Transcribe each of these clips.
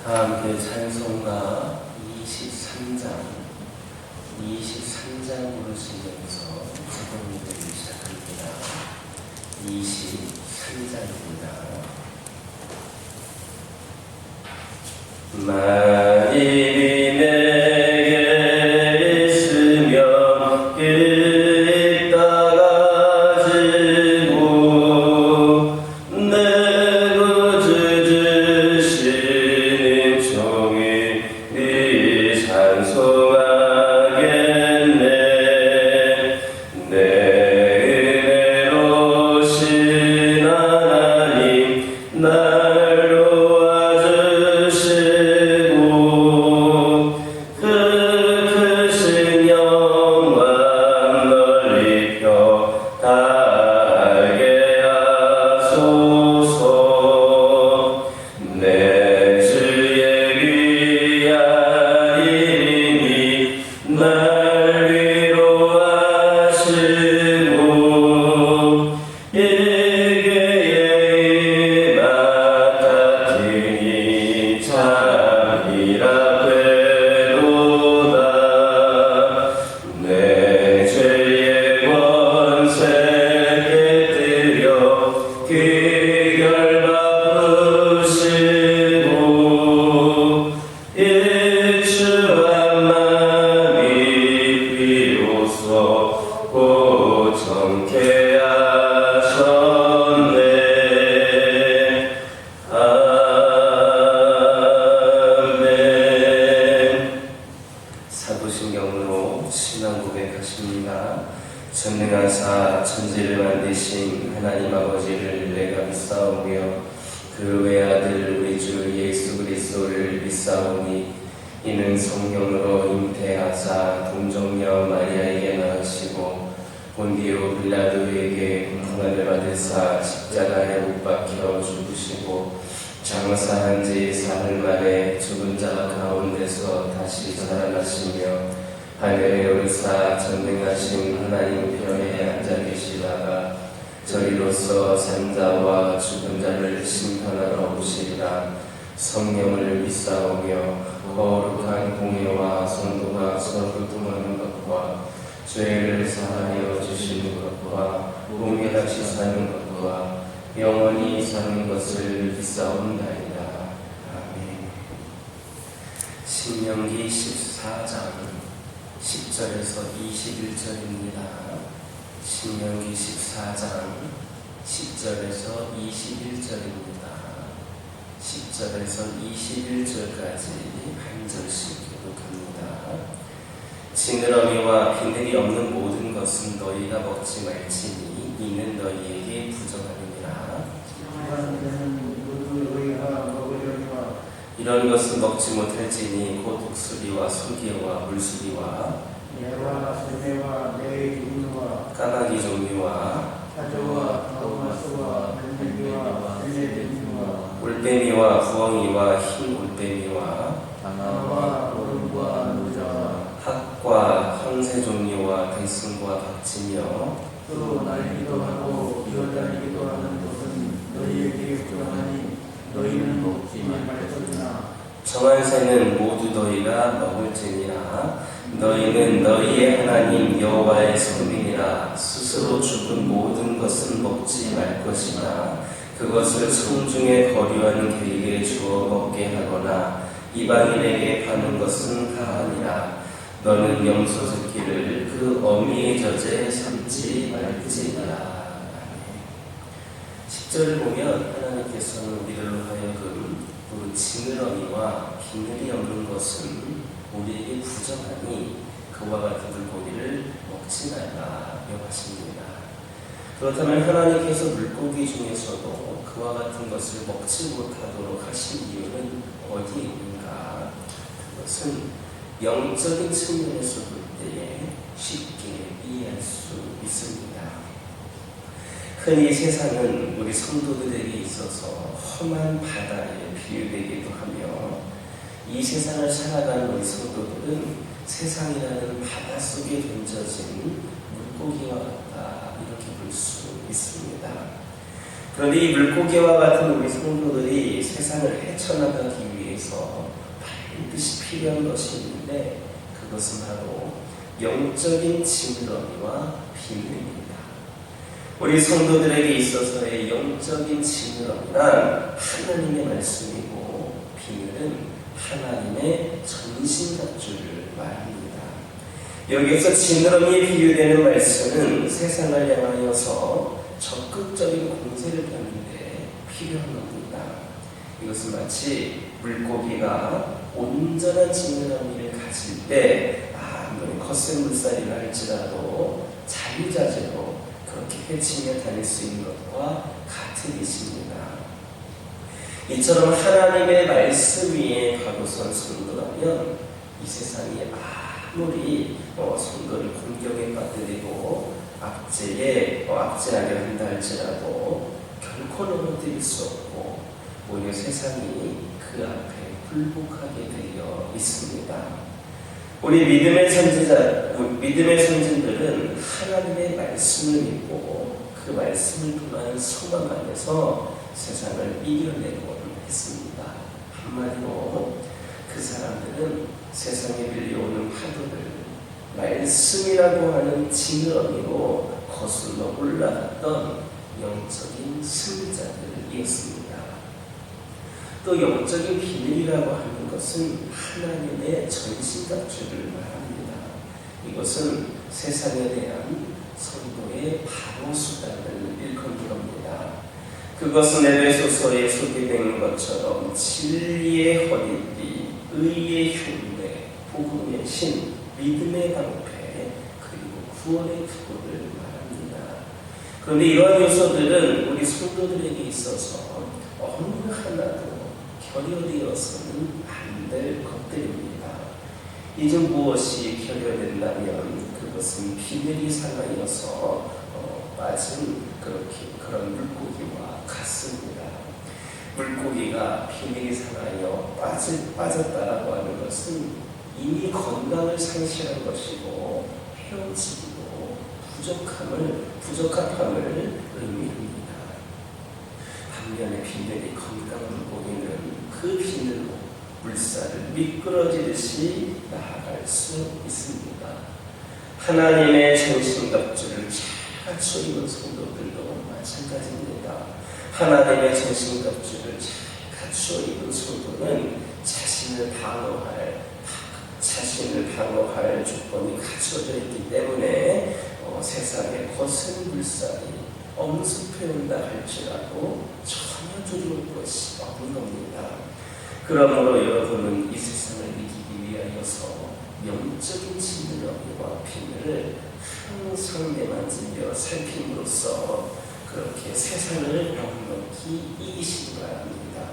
다 함께 찬송가 23장 부르시면서 새벽 예배를 시작합니다. 23장입니다. 만일이 내게 있으면 그 따가지고 내 구주 주시는 종이 네 찬송하겠네. 내 은혜로우신 하나님 날 도와주시고 그 크신 영광 널리 펴 달게 하소서. 내 주의 귀한 이름이 날 위로하시고 일개의 맡았으니 참이라 되도다. 내 죄의 권세 깨뜨려 귀결 바꾸시고 일추한 마음이 비로소 고정케 하셨네. 아멘. 사도신경으로 신앙 고백하십니다. 전능하사 천지를 만드신 하나님 아버지를 내가 믿사오며 그 외아들 우리 주 예수 그리스도를 믿사오니 이는 성령으로 잉태하사 동정녀 마리아에게 낳으시고 본디오 빌라도에게 고난을 받으사 십자가에 못 박혀 죽으시고 장사한 지 사흘 만에 죽은 자 가운데서 다시 살아나시며 하늘에 오르사 전능하신 하나님 편에 앉아 계시다가 저리로서 산자와 죽은 자를 심판하러 오시리라. 성령을 믿사오며 거룩한 공예와 성도가 서로 교통하는 것과 죄를 사하여 주시는 것과 몸에 다시 사는 것과 영원히 사는 것을 믿사옵나이다. 아멘. 신명기 14장 10절에서 21절입니다. 신명기 14장 10절에서 21절입니다. 10절에서 21절까지 한 절씩 교독합니다. 지느러미와 비늘이 없는 모든 것은 너희가 먹지 말지니 이는 너희에게 부정하느니라. 이런 것은 먹지 못할지니 곧 독수리와 소기와 물수리와 매와 소매와 매의 종류와 까마귀 종류와 사조와 가오마스와 들매미와 들매뱀류와 올빼미와 부엉이와 흰 올빼미와 장어와 오름과 노자와 학과 황새 종류와 대승과 박쥐며 또 날기도 하고 기어다니기도 하는 것은 너희에게 부정하니 너희는 먹지 말 것이나 정한 새는 모두 너희가 먹을지니라. 너희는 너희의 하나님 여호와의 성민이라. 스스로 죽은 모든 것은 먹지 말 것이나 그것을 성중에 거류하는 개에게 주어 먹게 하거나 이방인에게 파는 것은 가하니라. 너는 염소 새끼를 그 어미의 젖에 삼지 말지니라. 10절을 보면 하나님께서는 우리들로 하여금 지느러미와 비늘이 없는 것은 우리에게 부정하니 그와 같은 물고기를 먹지 말라 명하십니다. 그렇다면 하나님께서 물고기 중에서도 그와 같은 것을 먹지 못하도록 하신 이유는 어디에 있는가? 그것은 영적인 측면에서 볼 때에 쉽게 이해할 수 있습니다. 흔히 세상은 우리 성도들에게 있어서 험한 바다에 비유되기도 하며 이 세상을 살아가는 우리 성도들은 세상이라는 바다 속에 던져진 물고기와 같다 이렇게 볼 수 있습니다. 그런데 이 물고기와 같은 우리 성도들이 세상을 헤쳐나가기 위해 위해서 반드시 필요한 것이 있는데 그것은 바로 영적인 지느러미와 비밀입니다. 우리 성도들에게 있어서의 영적인 지느러미란 하나님의 말씀이고 비밀은 하나님의 전신갑주를 말합니다. 여기서 지느러미에 비유되는 말씀은 세상을 향하여서 적극적인 공세를 펴는데 필요한 겁니다. 이것은 마치 물고기가 온전한 지느러미를 가질 때 아무리 거센 물살이라 할지라도 자유자재로 그렇게 헤치며 다닐 수 있는 것과 같은 것입니다. 이처럼 하나님의 말씀 위에 가고선 성도라면 이 세상이 아무리 성도를 공격에 빠뜨리고 압제하게 한다 할지라도 결코 넘어뜨릴 수 없고 오히려 세상이 그 앞에 굴복하게 되어 있습니다. 우리 믿음의 선진들은 하나님의 말씀을 믿고 그 말씀을 통한 소망 안에서 세상을 이겨내곤 했습니다. 한마디로 그 사람들은 세상에 밀려오는 파도를 말씀이라고 하는 지느러미로 거슬러 올라갔던 영적인 승자들이었습니다. 또 영적인 비밀이라고 하는 것은 하나님의 전신갑주를 말합니다. 이것은 세상에 대한 성도의 방어수단을 일컫는 겁니다. 그것은 에베소서에 소개된 것처럼 진리의 허리띠, 의의 흉배, 복음의 신, 믿음의 방패, 그리고 구원의 투구를 말합니다. 그런데 이러한 요소들은 우리 성도들에게 있어서 어느 하나도 결여되어서는 안 될 것들입니다. 이제 무엇이 결여된다면 그것은 비늘이 상하여서 빠진 그런 물고기와 같습니다. 물고기가 비늘이 상하여 빠졌다라고 하는 것은 이미 건강을 상실한 것이고 헤어지고 부적합함을 의미합니다. 반면에 비늘이 건강한 물고기는 그 비늘로 물살을 미끄러지듯이 나아갈 수 있습니다. 하나님의 전신갑주를 잘 갖춰 입은 성도들도 마찬가지입니다. 하나님의 전신갑주를 잘 갖춰 입은 성도는 자신을 방어할 조건이 갖춰져 있기 때문에 세상에 거센 물살이 엄습해온다 할지라도 전혀 두려울 것이 없는 겁니다. 그러므로 여러분은 이 세상을 이기기 위하여서 영적인 지느러미와 비늘을 항상 내만지며 살핌으로써 그렇게 세상을 넉넉히 이기시기 바랍니다.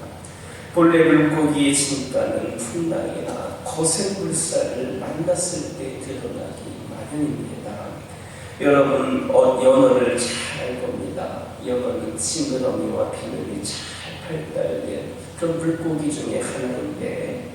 본래 물고기의 진가는 풍랑이나 거센 물살을 만났을 때 드러나기 마련입니다. 여러분 연어를 잘 알 겁니다. 연어는 지느러미와 비늘이 잘 발달된 그런 물고기 중에 하나인데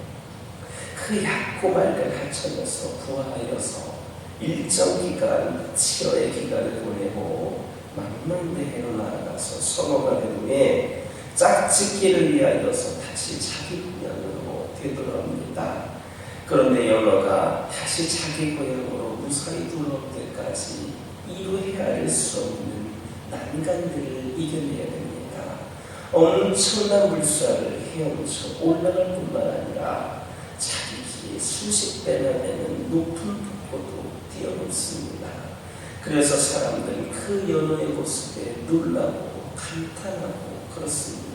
그 얕고 맑은 하천에서 부화하여서 일정 기간 치어의 기간을 보내고 망망대해로 날아가서 성어가 된 후에 짝짓기를 위하여서 다시 자기 고향으로 되돌아옵니다. 그런데 연어가 다시 자기 고향으로 무사히 돌아올 때까지 이루어야 할 수 없는 난간들을 이겨내야 됩니다. 엄청난 물살을 헤엄쳐 올라갈 뿐만 아니라 자기 키의 수십 배나 되는 높은 폭포도 뛰어넘습니다. 그래서 사람들은 그 연어의 모습에 놀라고 감탄하고 그렇습니다.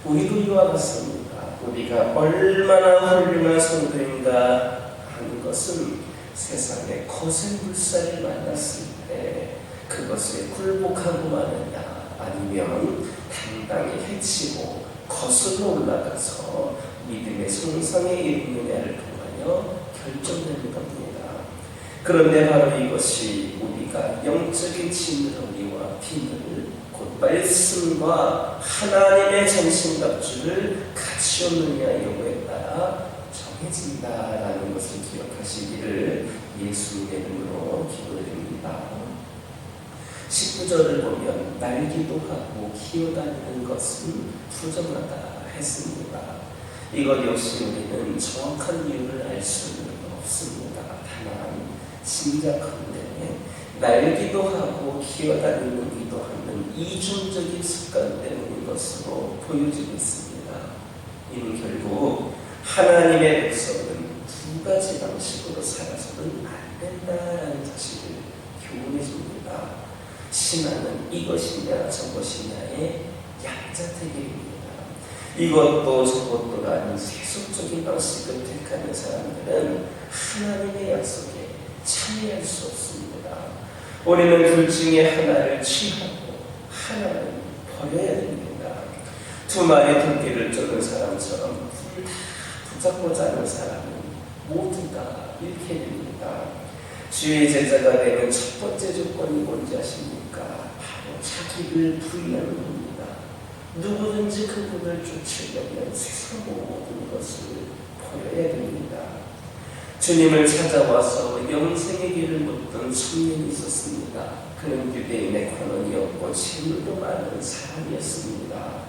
우리도 이와 같습니다. 우리가 얼마나 훌륭한 성도인가 하는 것은 세상에 거센 물살을 만났을 때 그것에 굴복하고 마느냐 아니면 당당히 헤치고 거슬러 올라가서 믿음의 성상에 이르느냐를 통하여 결정되는 겁니다. 그런데 바로 이것이 우리가 영적인 지느러미와 비늘을 곧 말씀과 하나님의 전신갑주를 갖추었느냐 여부에 따라 정해진다라는 것을 기억하시기를 예수님의 이름으로 기도드립니다. 19절을 보면 날기도 하고 기어다니는 것은 부정하다 했습니다. 이것 역시 우리는 정확한 이유를 알 수는 없습니다. 다만 짐작컨대 날기도 하고 기어다니기도 하는 이중적인 습관 때문인 것으로 보여지고 있습니다. 이는 결국 하나님의 백성은 두 가지 방식으로 살아서는 안 된다라는 사실을 교훈해 줍니다. 신앙은 이것이냐 저것이냐의 양자택일입니다. 이것도 저것도가 아닌 세속적인 방식을 택하는 사람들은 하나님의 약속에 참여할 수 없습니다. 우리는 둘 중에 하나를 취하고 하나는 버려야 됩니다. 두 마리 토끼를 쫓는 사람처럼 둘 다 붙잡고자 하는 사람은 모두 다 잃게 됩니다. 주의 제자가 되는 첫 번째 조건이 뭔지 아십니까? 바로 자기를 부인하는 겁니다. 누구든지 그분을 쫓으려면 세상 모든 것을 버려야 됩니다. 주님을 찾아와서 영생의 길을 묻던 청년이 있었습니다. 그는 유대인의 관원이었고 재물도 많은 사람이었습니다.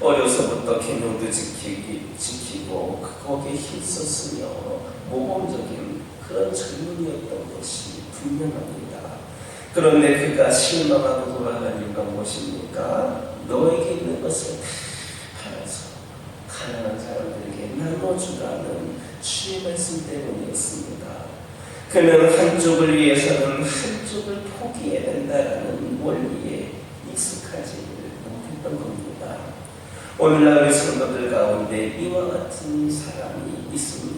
어려서부터 계명도 지키고 거기에 힘썼으며 모범적인 그런 젊은이였던 것이 분명합니다. 그런데 그가 실망하고 돌아간 이유가 무엇입니까? 너에게 있는 것을 다 팔아서 가난한 사람들에게 나눠주라는 주의 말씀 때문이었습니다. 그는 한쪽을 위해서는 한쪽을 포기해야 된다는 원리에 익숙하지 못했던 겁니다. 오늘날 우리 성도들 가운데 이와 같은 사람이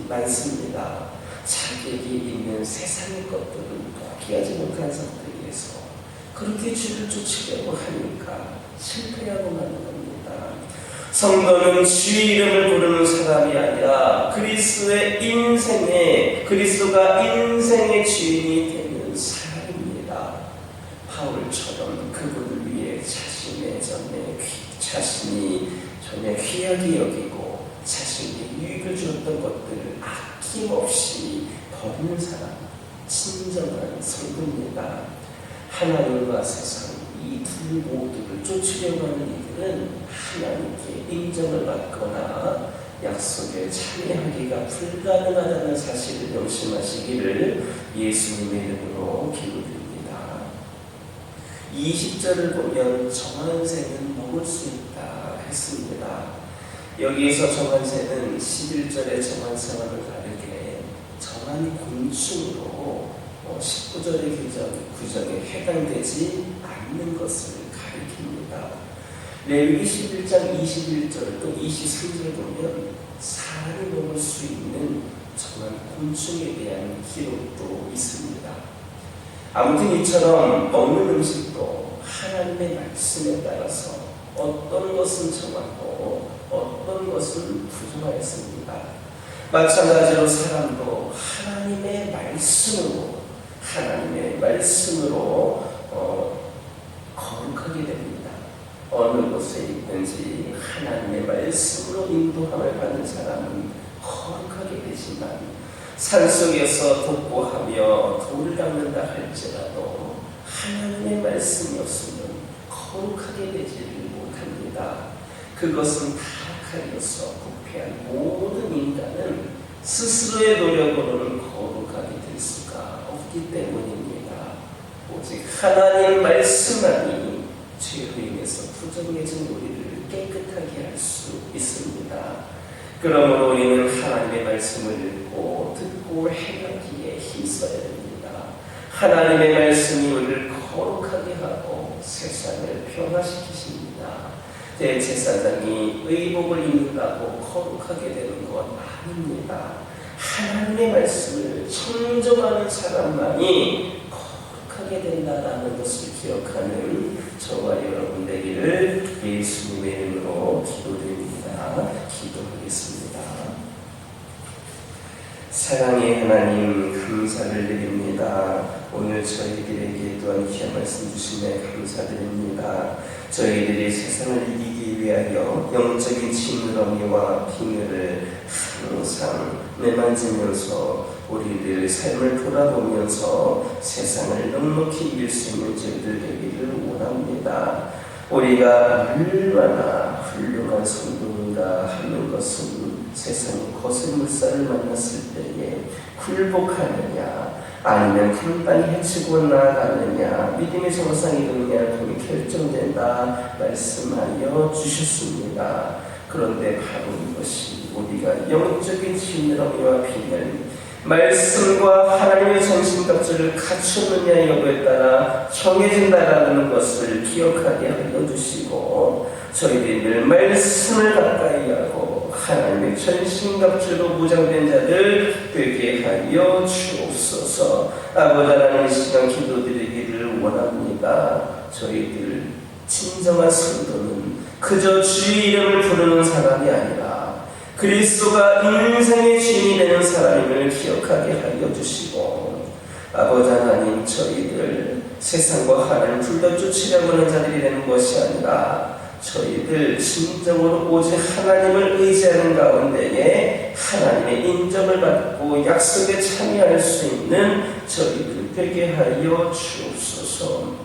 많습니다. 자기에게 있는 세상의 것들을 포기하지 못한 상태에서 그렇게 주를 쫓으려고 하니까 실패하고 마는 겁니다. 성도는 주의 이름을 부르는 사람이 아니라 그리스도가 인생의 주인이 되는 사람입니다. 바울처럼 그분을 위해 자신이 전에 귀하게 여기고 자신에게 유익을 주었던 것들을 아낌없이 버리는 사람, 진정한 성도입니다. 하나님과 세상 이 둘 모두를 쫓으려고 하는 이들은 하나님께 인정을 받거나 약속에 참여하기가 불가능하다는 사실을 명심하시기를 예수님의 이름으로 기도드립니다. 20절을 보면 정한새는 먹을 수 있다 했습니다. 여기에서 정한새는 11절의 정한새와는 다르게 정한 곤충으로 19절의 규정에 해당되지 않는 것을 가리킵니다. 레위기 11장 21절 또 23절 보면 사람이 먹을 수 있는 정한 곤충에 대한 기록도 있습니다. 아무튼 이처럼 먹는 음식도 하나님의 말씀에 따라서 어떤 것은 정하고 어떤 것은 부정하였습니다. 마찬가지로 사람도 하나님의 말씀으로 거룩하게 됩니다. 어느 곳에 있든지 하나님의 말씀으로 인도함을 받는 사람은 거룩하게 되지만 산속에서 독고하며 돌을 닦는다 할지라도 하나님의 말씀이 없으면 거룩하게 되지를 못합니다. 그것은 타락하여서 부패한 모든 인간은 스스로의 노력으로는 거룩하게 될 수가 없기 때문입니다. 오직 하나님 말씀만이 죄로 인해서 부정해진 우리를 깨끗하게 할 수 있습니다. 그러므로 우리는 하나님의 말씀을 읽고 듣고 행하기에 힘써야 됩니다. 하나님의 말씀이 우리를 거룩하게 하고 세상을 변화시키십니다. 대제사장이 의복을 입는다고 거룩하게 되는 것 아닙니다. 하나님의 말씀을 청정하는 사람만이 거룩하게 된다는 것을 기억하는 저와 여러분 되기를 예수님의 이름으로 기도드립니다. 기도하겠습니다. 사랑의 하나님 감사를 드립니다. 오늘 저희들에게 또한 귀한 말씀 주심에 감사드립니다. 저희들이 세상을 이기기 위하여 영적인 지느러미와 빙의를 항상 내만지면서 우리들의 삶을 돌아보면서 세상을 넉넉히 이길 수 있는 저희들 되기를 원합니다. 우리가 얼마나 훌륭한 성도인가 하는 것은 세상의 거센 물살을 만났을 때에 굴복하느냐 아니면 단단히 헤치고 나아가느냐 믿음의 정상이 되느냐를 통해 결정된다 말씀하여 주셨습니다. 그런데 바로 이것이 우리가 영적인 지느러미와 비늘 말씀과 하나님의 정신갑주를 갖추느냐 여부에 따라 정해진다라는 것을 기억하게 하여 주시고 저희들이 늘 말씀을 가까이 하고 하나님의 전신갑주로 무장된 자들 되게 하여 주옵소서. 아버지 하나님 시간 기도드리기를 원합니다. 저희들 진정한 성도는 그저 주의 이름을 부르는 사람이 아니라 그리스도가 인생의 주인이 되는 사람임을 기억하게 하여 주시고 아버지 하나님 저희들 세상과 하나님 불러 쫓으려고 하는 자들이 되는 것이 아니라 저희들 진정으로 오직 하나님을 의지하는 가운데에 하나님의 인정을 받고 약속에 참여할 수 있는 저희들 되게 하여 주옵소서.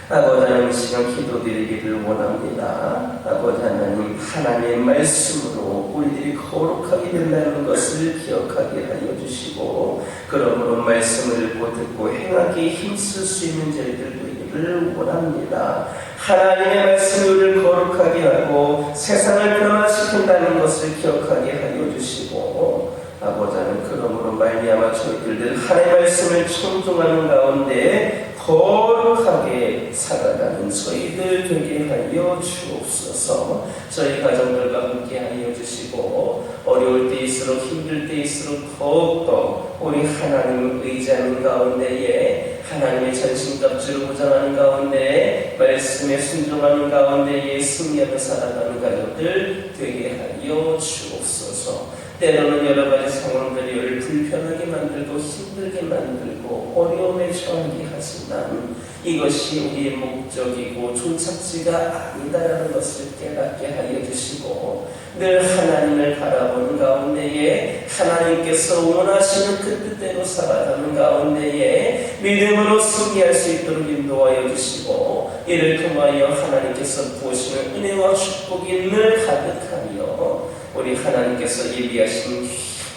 아버지 하나님 시간 기도드리기를 원합니다. 아버지 하나님 하나님의 말씀으로 우리들이 거룩하게 된다는 것을 기억하게 하여 주시고 그러므로 말씀을 읽고 듣고 행하기에 힘쓸 수 있는 저희들 되기를 원합니다. 하나님의 말씀이 우리를 거룩하게 하고 세상을 변화시킨다는 것을 기억하게 하여 주시고 아버지 하나님 그러므로 말미암아 저희들 하나님의 말씀을 청종하는 가운데 거룩하게 살아가는 저희들 되게 하여 주옵소서. 저희 가정들과 함께 하여 주시고 어려울 때일수록 힘들 때일수록 더욱더 우리 하나님을 의지하는 가운데에 하나님의 전신갑주를 무장하는 가운데 말씀에 순종하는 가운데에 승리하며 살아가는 가족들 되게 하여 주옵소서. 때로는 여러 가지 상황들이 우리를 불편하게 만들고 힘들게 만들고 어려움에 처하게 하지만 이것이 우리의 목적이고 종착지가 아니다라는 것을 깨닫게 하여 주시고 늘 하나님을 바라보는 가운데에 하나님께서 원하시는 그 뜻대로 살아가는 가운데에 믿음으로 승리할 수 있도록 인도하여 주시고 이를 통하여 하나님께서 부으시는 은혜와 축복이 늘 가득하며 우리 하나님께서 예비하신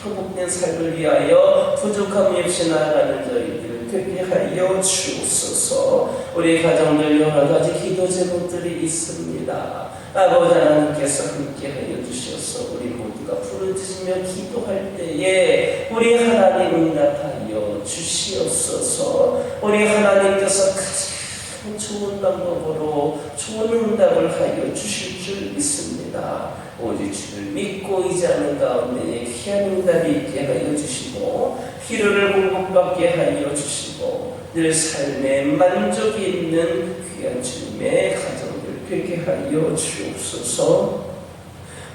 회복된 삶을 위하여 부족함이 없이 나아가는 저희들 되게 하여 주옵소서. 우리 가정들 여러 가지 기도 제목들이 있습니다. 아버지 하나님께서 함께 하여 주셔서 우리 모두가 부르짖으며 기도할 때에 우리 하나님 응답하여 주시옵소서. 우리 하나님께서 가장 좋은 방법으로 좋은 응답을 하여 주실 줄 믿습니다. 오직 주를 믿고 의지하는 가운데에 귀한 응답이 있게 하여 주시고 필요를 공급받게 하여 주시고 늘 삶에 만족이 있는 귀한 주님의 가정들 되게 하여 주옵소서.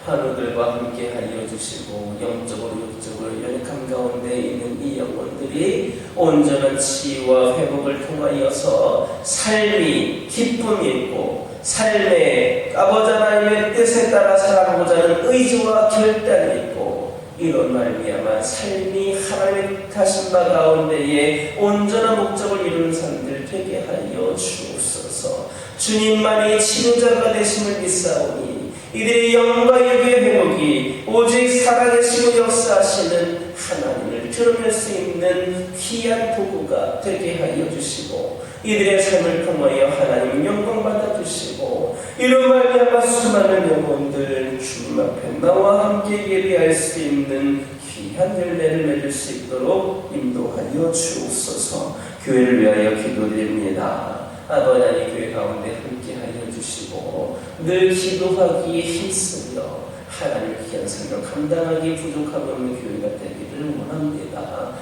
환우들과 함께 하여 주시고 영적으로 육적으로 연약한 가운데 있는 이 영혼들이 온전한 치유와 회복을 통하여서 삶이 기쁨이 있고 삶의 아버지 하나님의 뜻에 따라 살아가고자 하는 의지와 결단이 있고 이런 말미암아 삶이 하나님의 뜻하신 바 가운데에 온전한 목적을 이루는 사람들 되게 하여 주옵소서. 주님만이 치유자가 되심을 믿사오니 이들의 영과 육의 회복이 오직 살아계시고 역사하시는 하나님을 드러낼 수 있는 귀한 도구가 되게 하여 주시고 이들의 삶을 통하여 하나님 영광 받아주시고 이런 말미암아 수많은 영혼들 주님 앞에 나와 함께 예배할 수 있는 귀한 열매를 맺을 수 있도록 인도하여 주옵소서. 교회를 위하여 기도드립니다. 아버지 하나님 교회 가운데 함께 하여 주시고 늘 기도하기에 힘쓰며 하나님의 귀한 삶을 감당하기 부족함이 없는 교회가 되기를 원합니다.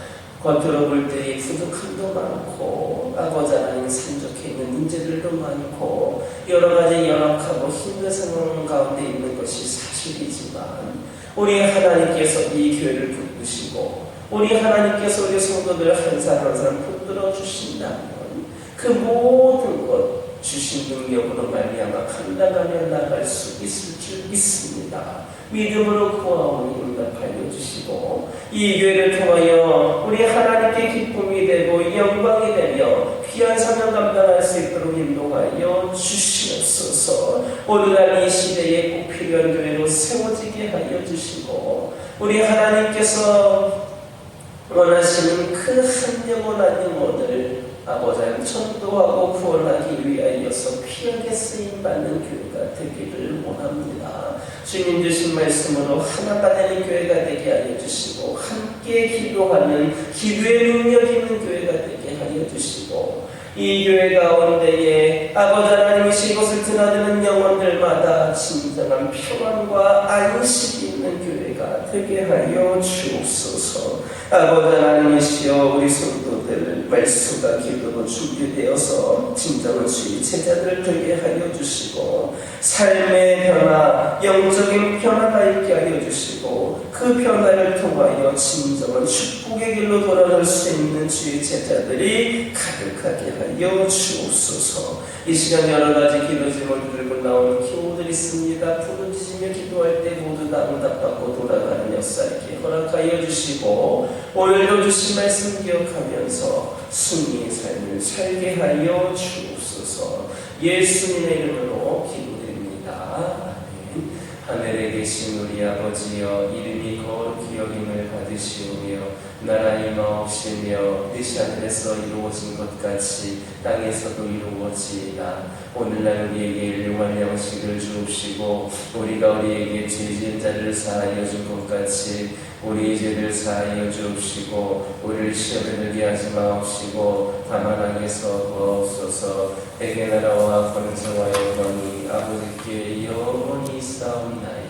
겉으로 볼 때의 부족함도 많고 아버지 하나님 산적해 있는 문제들도 많고 여러 가지 연약하고 힘든 상황 가운데 있는 것이 사실이지만 우리 하나님께서 이 교회를 붙드시고 우리 하나님께서 우리 성도들 한 사람 한 사람 붙들어 주신다면 그 모든 것 주신 능력으로 말미암아 감당하며 나갈 수 있을 줄 믿습니다. 믿음으로 구하오니 응답하여 주시고 이 교회를 통하여 우리 하나님께 기쁨이 되고 영광이 되며 귀한 사명 감당할 수 있도록 인도하여 주시옵소서. 오늘날 이 시대에 꼭 필요한 교회로 세워지게 하여 주시고 우리 하나님께서 원하시는 그 한 영혼 한 영혼을 아버지 천도하고 구원하기 위하여서 귀하게 쓰임받는 교회가 되기를 원합니다. 주님 주신 말씀으로 하나가 되는 교회가 되게 하여 주시고 함께 기도하는 기도의 능력 있는 교회가 되게 하여 주시고 이 교회 가운데에 아버지 하나님이시 이곳을 드나드는 영혼들마다 진정한 평안과 안식이 있는 교회가 되게 하여 주옵소서. 아버지 하나님이시여 우리 성도들 말씀과 기도로 준비되어서 진정한 주의 제자들 되게 하여 주시고 삶의 변화, 영적인 변화가 있게 하여 주시고 그 변화를 통하여 진정한 축복의 길로 돌아갈 수 있는 주의 제자들이 가득하게 하여 주옵소서. 이 시간 여러 가지 기도 제목을 들고 나오는 기도들이 있습니다. 부르짖으며 기도할 때 모두 다 응답받고 돌아가는 역사 있게 허락하여 주시고 오늘도 주신 말씀 기억하면서 승리의 삶을 살게 하여 주옵소서. 예수님의 이름으로 기도드립니다. 아멘. 하늘에 계신 우리 아버지여 이름이 거룩히 여김을 받으시오며 나라 임하옵시며 뜻이 하늘에서 이루어진 것 같이 땅에서도 이루어지이다. 오늘날 우리에게 일용할 양식을 주옵시고 우리가 우리에게 죄진 자를 사하여 준 것 같이 우리 죄를 사하여 주옵시고 우리를 시험에 들게 하지 마옵시고 다만 악에서 구하옵소서. 내게 나라와 권세와 영광이 아버지께 영원히 있사옵나이다.